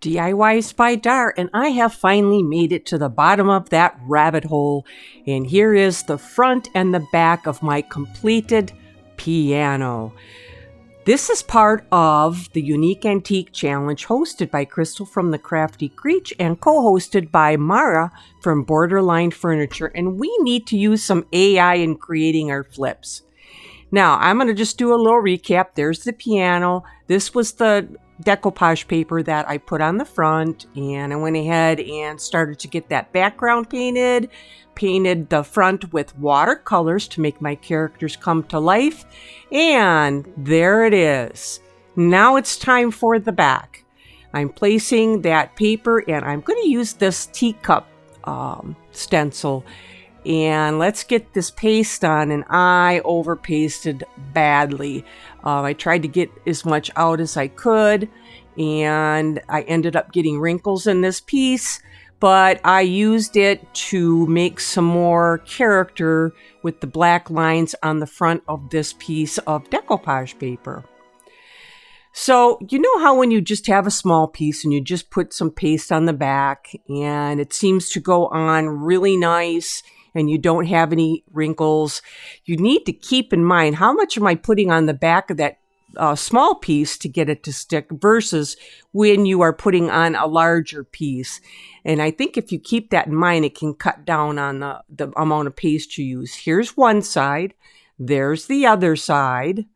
diys-by-dar, and I have finally made it to the bottom of that rabbit hole. And here is the front and the back of my completed piano. This is part of the Unique Antique Challenge hosted by Crystal from the Crafty Creech and co-hosted by Mara from Borderline Furniture. And we need to use some AI in creating our flips. Now, I'm going to just do a little recap. There's the piano. This was the decoupage paper that I put on the front, and I went ahead and started to get that background painted the front with watercolors to make my characters come to life, and there it is. Now it's time for the back. I'm placing that paper, and I'm going to use this teacup stencil. And let's get this paste on, and I over pasted badly. I tried to get as much out as I could, and I ended up getting wrinkles in this piece, but I used it to make some more character with the black lines on the front of this piece of decoupage paper. So, you know how when you just have a small piece and you just put some paste on the back and it seems to go on really nice and you don't have any wrinkles, you need to keep in mind, how much am I putting on the back of that small piece to get it to stick versus when you are putting on a larger piece. And I think if you keep that in mind, it can cut down on the amount of paste you use. Here's one side. There's the other side.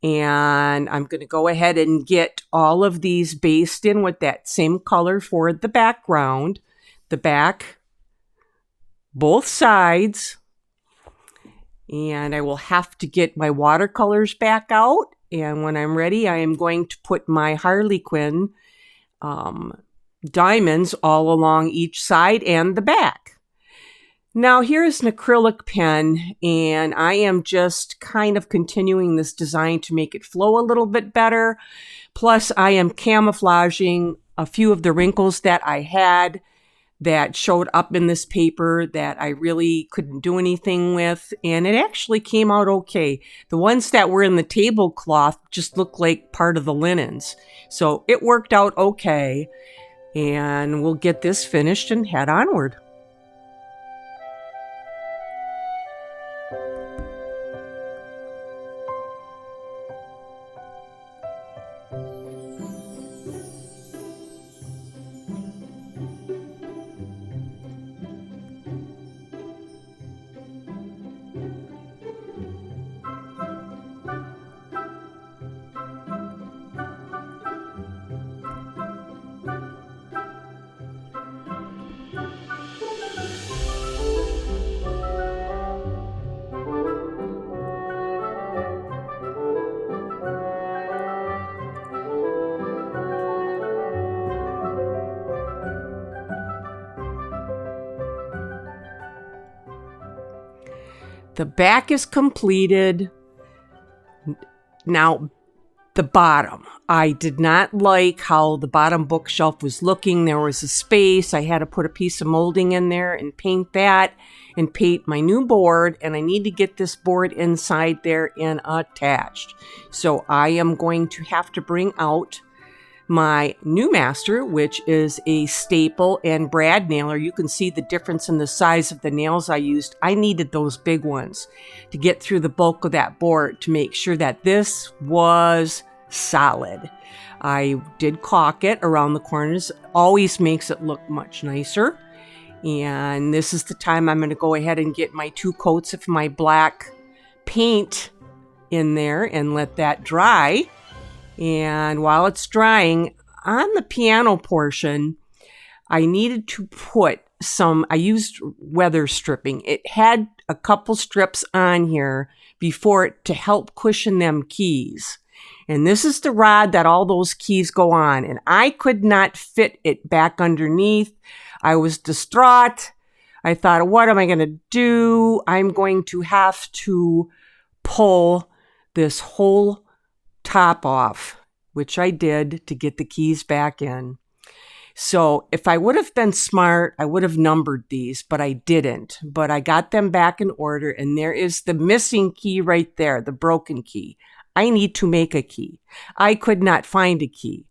And I'm going to go ahead and get all of these based in with that same color for the background. The back, both sides. And I will have to get my watercolors back out. And when I'm ready, I am going to put my Harley Quinn diamonds all along each side and the back. Now here's an acrylic pen, and I am just kind of continuing this design to make it flow a little bit better. Plus, I am camouflaging a few of the wrinkles that I had that showed up in this paper that I really couldn't do anything with, and it actually came out okay. The ones that were in the tablecloth just looked like part of the linens. So it worked out okay, and we'll get this finished and head onward. The back is completed. Now, the bottom. I did not like how the bottom bookshelf was looking. There was a space. I had to put a piece of molding in there and paint that and paint my new board. And I need to get this board inside there and attached. So I am going to have to bring out my new master, which is a staple and brad nailer. You can see the difference in the size of the nails I used. I needed those big ones to get through the bulk of that board to make sure that this was solid. I did caulk it around the corners. Always makes it look much nicer. And this is the time I'm going to go ahead and get my 2 coats of my black paint in there and let that dry. And while it's drying, on the piano portion, I needed to put I used weather stripping. It had a couple strips on here before it to help cushion them keys. And this is the rod that all those keys go on. And I could not fit it back underneath. I was distraught. I thought, what am I going to do? I'm going to have to pull this whole top off, which I did to get the keys back in. So if I would have been smart, I would have numbered these, but I didn't. But I got them back in order, and there is the missing key right there, the broken key. I need to make a key. I could not find a key.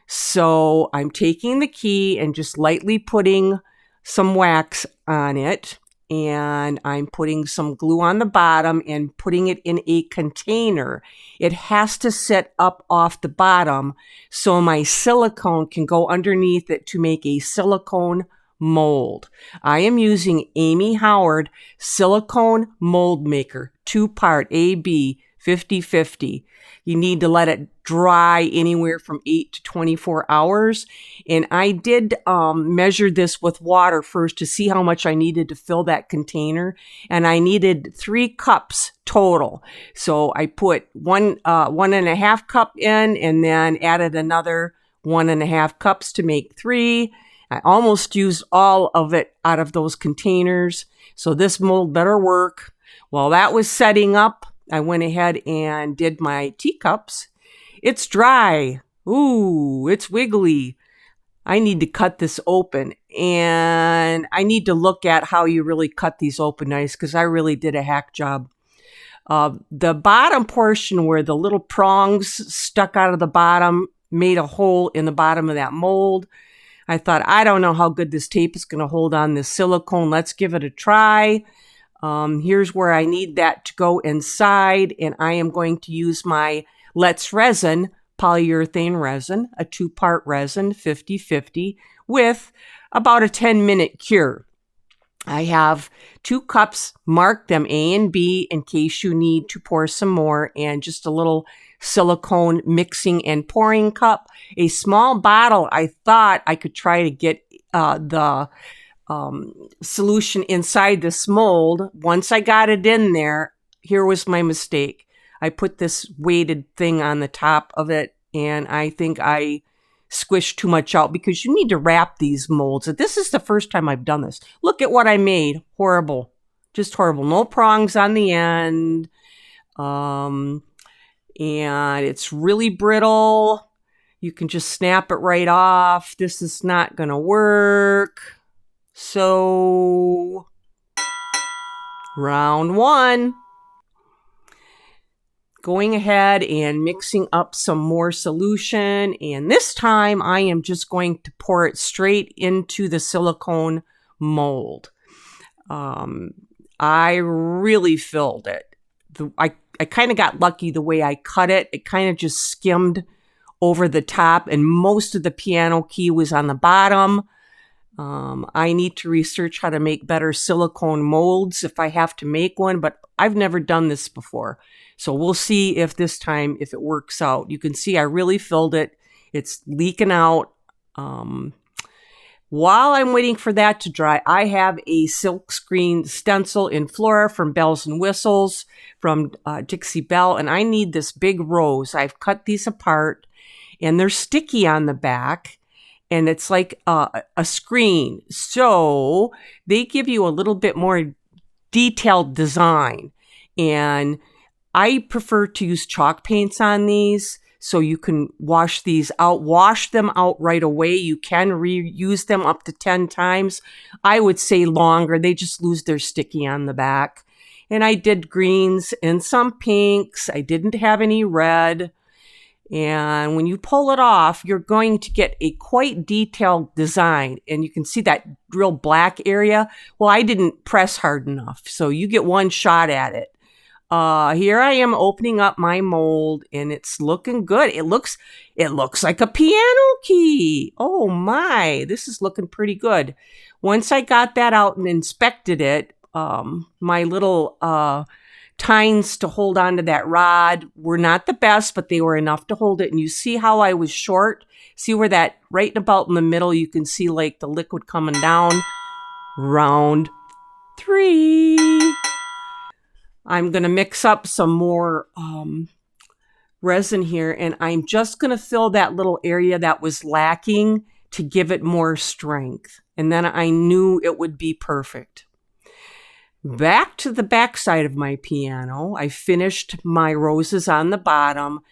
So I'm taking the key and just lightly putting some wax on it. And I'm putting some glue on the bottom and putting it in a container. It has to sit up off the bottom so my silicone can go underneath it to make a silicone mold. I am using Amy Howard silicone mold maker, 2-part AB 50/50. You need to let it dry anywhere from 8 to 24 hours. And I did measure this with water first to see how much I needed to fill that container. And I needed 3 cups total. So I put 1.5 cup in and then added another 1.5 cups to make 3. I almost used all of it out of those containers. So this mold better work. While that was setting up, I went ahead and did my teacups. It's dry. Ooh, it's wiggly. I need to cut this open, and I need to look at how you really cut these open nice because I really did a hack job. The bottom portion where the little prongs stuck out of the bottom made a hole in the bottom of that mold. I thought, I don't know how good this tape is going to hold on this silicone. Let's give it a try. Here's where I need that to go inside, and I am going to use my Let's Resin polyurethane resin, a 2-part resin, 50/50, with about a 10-minute cure. I have 2 cups, mark them A and B in case you need to pour some more, and just a little silicone mixing and pouring cup. A small bottle, I thought I could try to get the solution inside this mold. Once I got it in there, here was my mistake. I put this weighted thing on the top of it, and I think I squished too much out because you need to wrap these molds. This is the first time I've done this. Look at what I made. Horrible. Just horrible. No prongs on the end. And it's really brittle. You can just snap it right off. This is not going to work. So, round 1. Going ahead and mixing up some more solution. And this time I am just going to pour it straight into the silicone mold. I really filled it. I kind of got lucky the way I cut it. It kind of just skimmed over the top, and most of the piano key was on the bottom. I need to research how to make better silicone molds if I have to make one, but I've never done this before. So we'll see if this time, if it works out. You can see I really filled it. It's leaking out. While I'm waiting for that to dry, I have a silkscreen stencil in Flora from Bells and Whistles from Dixie Belle, and I need this big rose. I've cut these apart, and they're sticky on the back. And it's like a screen. So they give you a little bit more detailed design. And I prefer to use chalk paints on these so you can wash these out. Wash them out right away. You can reuse them up to 10 times. I would say longer. They just lose their sticky on the back. And I did greens and some pinks. I didn't have any red. And when you pull it off, you're going to get a quite detailed design. And you can see that real black area. Well, I didn't press hard enough. So you get one shot at it. Here I am opening up my mold, and it's looking good. It looks like a piano key. Oh my, this is looking pretty good. Once I got that out and inspected it, my little tines to hold onto that rod were not the best, but they were enough to hold it. And you see how I was short? See where that right about in the middle, you can see like the liquid coming down. Round 3. I'm going to mix up some more resin here, and I'm just going to fill that little area that was lacking to give it more strength. And then I knew it would be perfect. Back to the back side of my piano, I finished my roses on the bottom,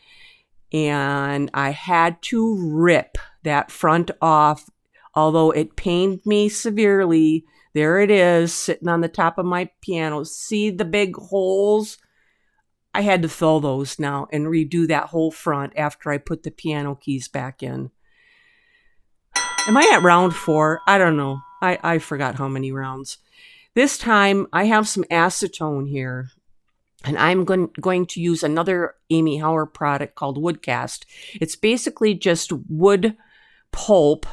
and I had to rip that front off, although it pained me severely. There it is, sitting on the top of my piano. See the big holes? I had to fill those now and redo that whole front after I put the piano keys back in. Am I at round 4? I don't know. I forgot how many rounds. This time I have some acetone here. And I'm going to use another Amy Hauer product called Woodcast. It's basically just wood pulp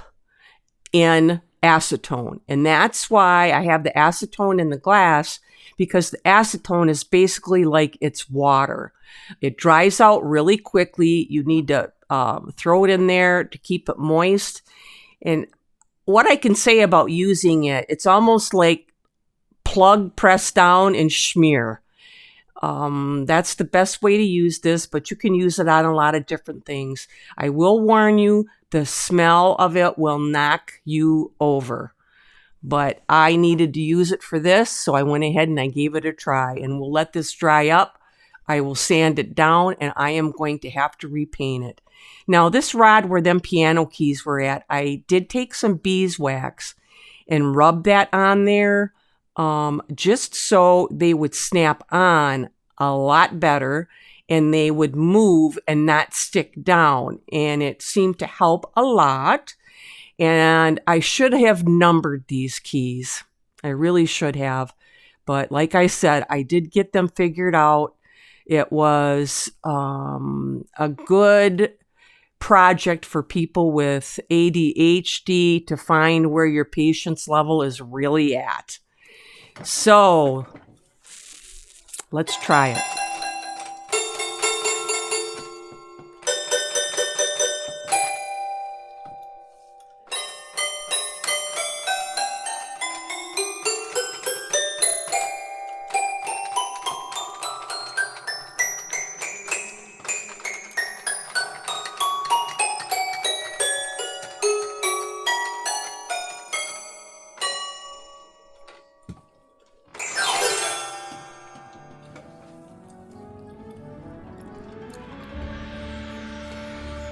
in acetone. And that's why I have the acetone in the glass, because the acetone is basically like it's water. It dries out really quickly. You need to throw it in there to keep it moist. And what I can say about using it, it's almost like plug, press down, and smear. That's the best way to use this, but you can use it on a lot of different things. I will warn you, the smell of it will knock you over. But I needed to use it for this, so I went ahead and I gave it a try. And we'll let this dry up. I will sand it down, and I am going to have to repaint it. Now, this rod where them piano keys were at, I did take some beeswax and rub that on there. Just so they would snap on a lot better and they would move and not stick down. And it seemed to help a lot. And I should have numbered these keys. I really should have. But like I said, I did get them figured out. It was a good project for people with ADHD to find where your patience level is really at. So, let's try it.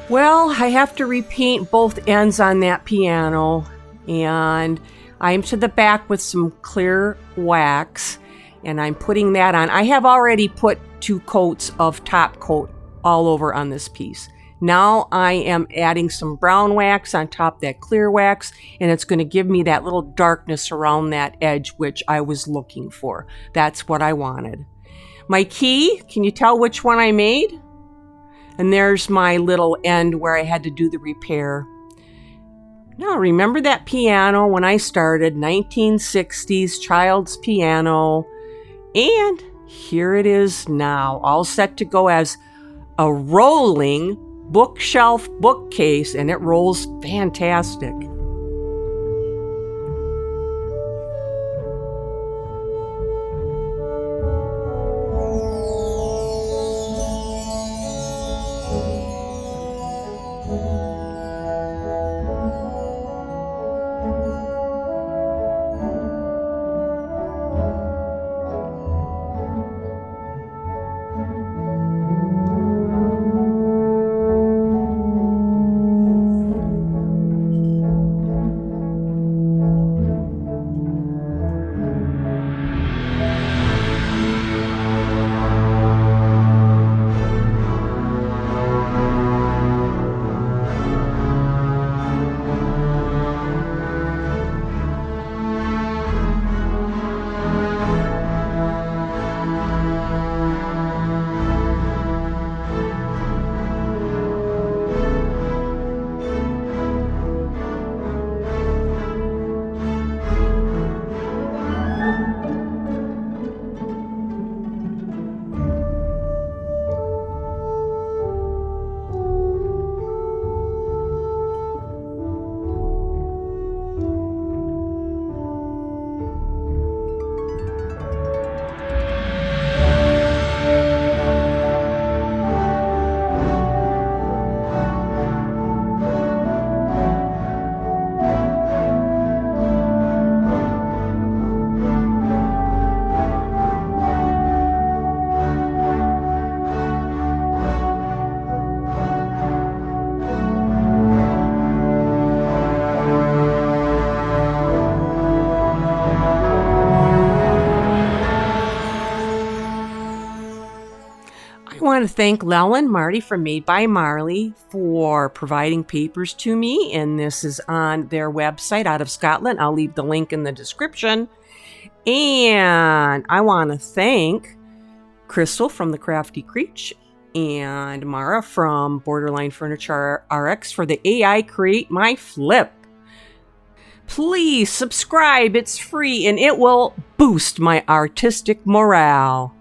Well, I have to repaint both ends on that piano, and I'm to the back with some clear wax, and I'm putting that on. I have already put 2 coats of top coat all over on this piece. Now I am adding some brown wax on top of that clear wax, and it's going to give me that little darkness around that edge, which I was looking for. That's what I wanted. My key, can you tell which one I made? And there's my little end where I had to do the repair. Now, remember that piano when I started, 1960s child's piano. And here it is now, all set to go as a rolling bookshelf bookcase, and it rolls fantastic. want to thank Lel and Marty from Made by Marley for providing papers to me, and this is on their website out of Scotland. I'll leave the link in the description. And I want to thank Crystal from the Crafty Creech and Mara from Borderline Furniture RX for the AI Create My Flip. Please subscribe, it's free and it will boost my artistic morale.